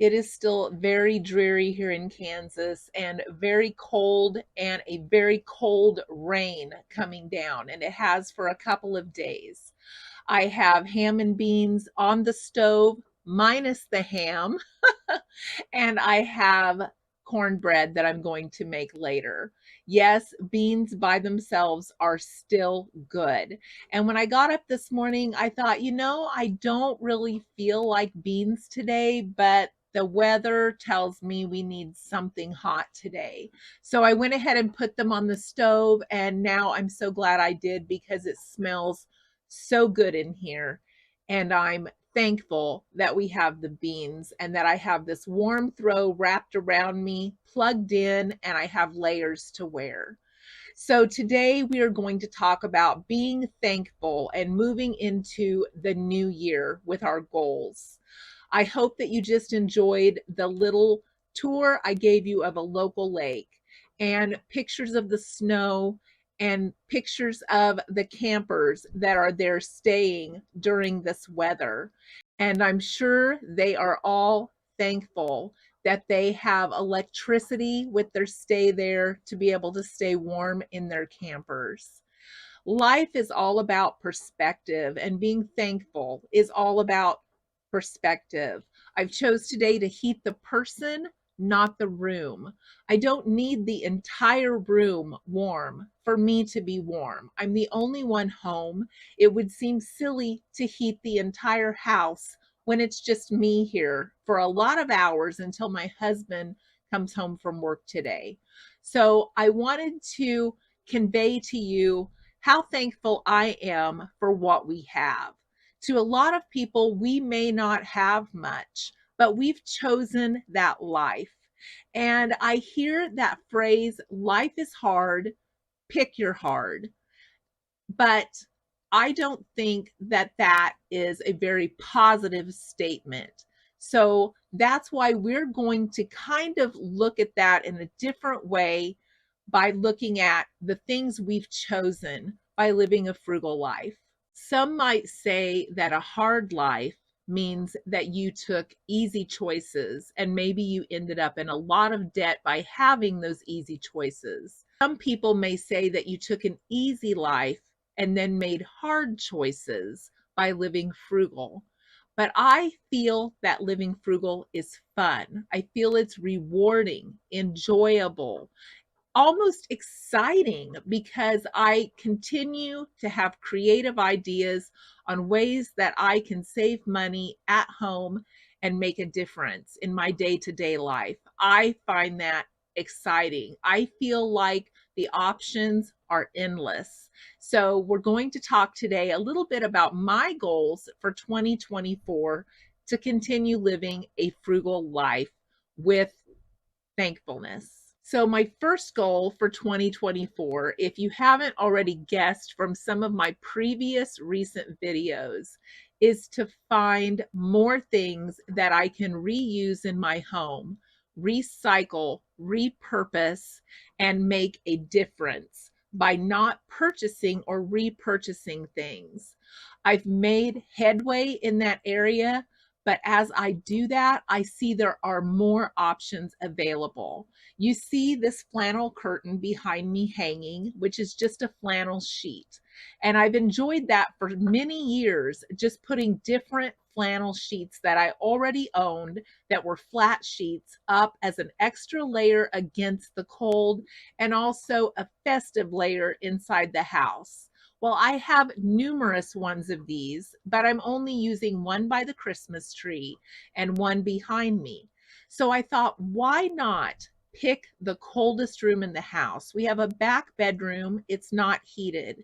It is still very dreary here in Kansas and very cold, and a very cold rain coming down, and it has for a couple of days. I have ham and beans on the stove minus the ham, and I have cornbread that I'm going to make later. Yes, beans by themselves are still good. And when I got up this morning, I thought, I don't really feel like beans today, but the weather tells me we need something hot today. So I went ahead and put them on the stove, and now I'm so glad I did because it smells so good in here. And I'm thankful that we have the beans and that I have this warm throw wrapped around me, plugged in, and I have layers to wear. So today we are going to talk about being thankful and moving into the new year with our goals. I hope that you just enjoyed the little tour I gave you of a local lake and pictures of the snow and pictures of the campers that are there staying during this weather. And I'm sure they are all thankful that they have electricity with their stay there to be able to stay warm in their campers. Life is all about perspective, and being thankful is all about perspective. I've chose today to heat the person, not the room. I don't need the entire room warm for me to be warm. I'm the only one home. It would seem silly to heat the entire house when it's just me here for a lot of hours until my husband comes home from work today. So I wanted to convey to you how thankful I am for what we have. To a lot of people, we may not have much, but we've chosen that life. And I hear that phrase, life is hard, pick your hard. But I don't think that that is a very positive statement. So that's why we're going to kind of look at that in a different way by looking at the things we've chosen by living a frugal life. Some might say that a hard life means that you took easy choices and maybe you ended up in a lot of debt by having those easy choices. Some people may say that you took an easy life and then made hard choices by living frugal. But I feel that living frugal is fun. I feel it's rewarding, enjoyable, almost exciting because I continue to have creative ideas on ways that I can save money at home and make a difference in my day-to-day life. I find that exciting. I feel like the options are endless. So we're going to talk today a little bit about my goals for 2024 to continue living a frugal life with thankfulness. So my first goal for 2024, if you haven't already guessed from some of my previous recent videos, is to find more things that I can reuse in my home, recycle, repurpose, and make a difference by not purchasing or repurchasing things. I've made headway in that area, but as I do that, I see there are more options available. You see this flannel curtain behind me hanging, which is just a flannel sheet. And I've enjoyed that for many years, just putting different flannel sheets that I already owned that were flat sheets up as an extra layer against the cold, and also a festive layer inside the house. Well, I have numerous ones of these, but I'm only using one by the Christmas tree and one behind me. So I thought, why not pick the coldest room in the house? We have a back bedroom. It's not heated.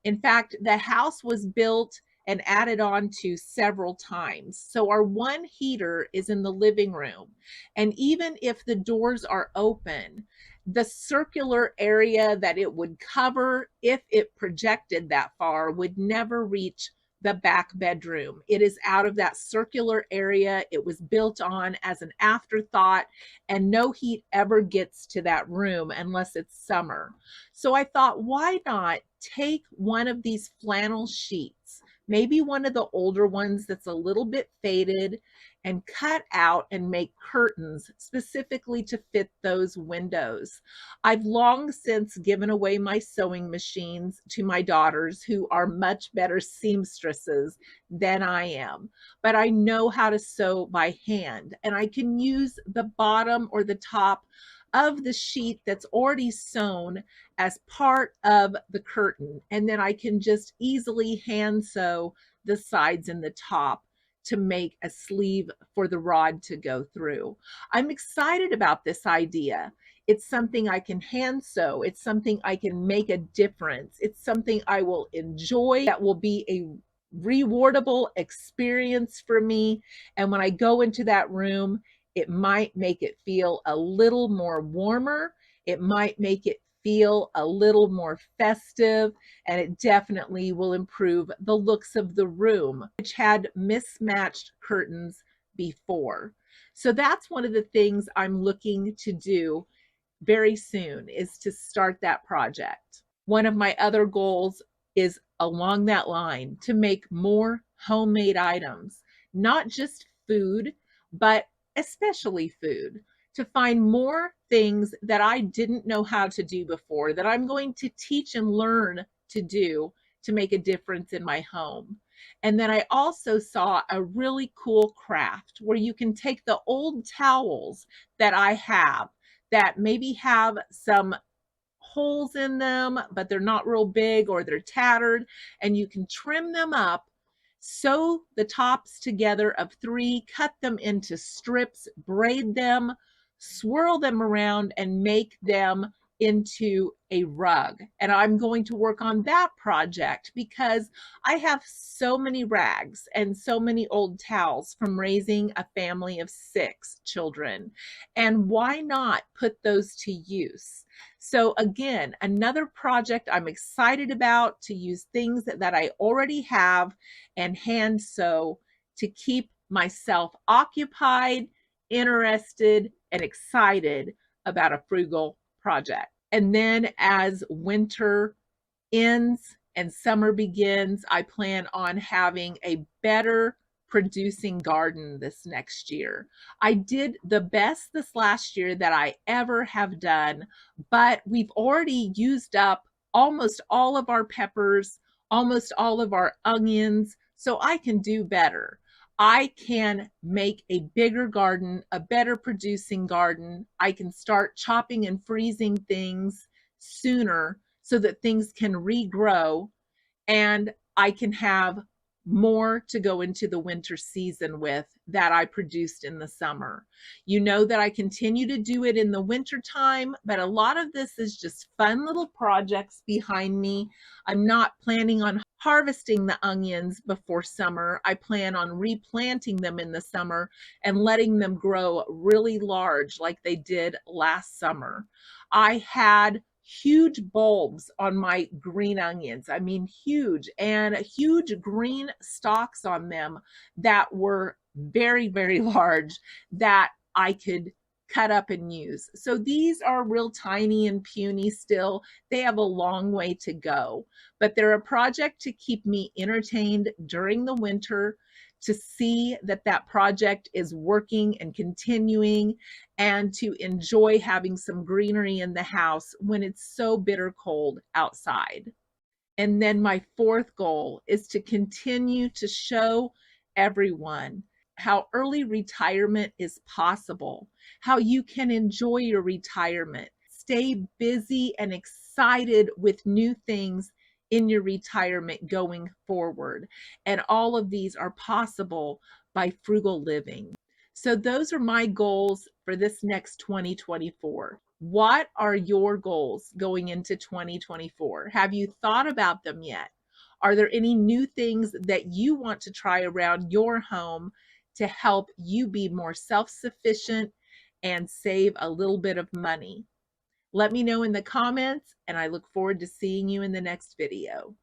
In fact, the house was built and added on to several times. So our one heater is in the living room. And even if the doors are open, the circular area that it would cover, if it projected that far, would never reach the back bedroom. It is out of that circular area. It was built on as an afterthought, and no heat ever gets to that room unless it's summer. So I thought, why not take one of these flannel sheets, maybe one of the older ones that's a little bit faded, and cut out and make curtains specifically to fit those windows. I've long since given away my sewing machines to my daughters, who are much better seamstresses than I am, but I know how to sew by hand, and I can use the bottom or the top of the sheet that's already sewn as part of the curtain. And then I can just easily hand sew the sides and the top to make a sleeve for the rod to go through. I'm excited about this idea. It's something I can hand sew. It's something I can make a difference. It's something I will enjoy, that will be a rewardable experience for me. And when I go into that room, it might make it feel a little more warmer. It might make it feel a little more festive, and it definitely will improve the looks of the room, which had mismatched curtains before. So that's one of the things I'm looking to do very soon, is to start that project. One of my other goals is along that line, to make more homemade items, not just food, but especially food, to find more things that I didn't know how to do before, that I'm going to teach and learn to do to make a difference in my home. And then I also saw a really cool craft where you can take the old towels that I have, that maybe have some holes in them, but they're not real big or they're tattered, and you can trim them up, sew the tops together of 3, cut them into strips, braid them, swirl them around, and make them into a rug. And I'm going to work on that project because I have so many rags and so many old towels from raising a family of 6 children. And why not put those to use? So again, another project I'm excited about, to use things that I already have and hand sew to keep myself occupied, interested, and excited about a frugal project. And then as winter ends and summer begins, I plan on having a better producing garden this next year. I did the best this last year that I ever have done, but we've already used up almost all of our peppers, almost all of our onions, so I can do better. I can make a bigger garden, a better producing garden. I can start chopping and freezing things sooner so that things can regrow, and I can have more to go into the winter season with that I produced in the summer. You know that I continue to do it in the winter time, but a lot of this is just fun little projects behind me. I'm not planning on harvesting the onions before summer. I plan on replanting them in the summer and letting them grow really large like they did last summer. I had huge bulbs on my green onions. I mean, huge, and huge green stalks on them that were very, very large, that I could cut up and use. So these are real tiny and puny still. They have a long way to go, but they're a project to keep me entertained during the winter, to see that that project is working and continuing, and to enjoy having some greenery in the house when it's so bitter cold outside. And then my 4th goal is to continue to show everyone how early retirement is possible, how you can enjoy your retirement, stay busy and excited with new things in your retirement going forward. And all of these are possible by frugal living. So those are my goals for this next 2024. What are your goals going into 2024? Have you thought about them yet? Are there any new things that you want to try around your home to help you be more self-sufficient and save a little bit of money? Let me know in the comments, and I look forward to seeing you in the next video.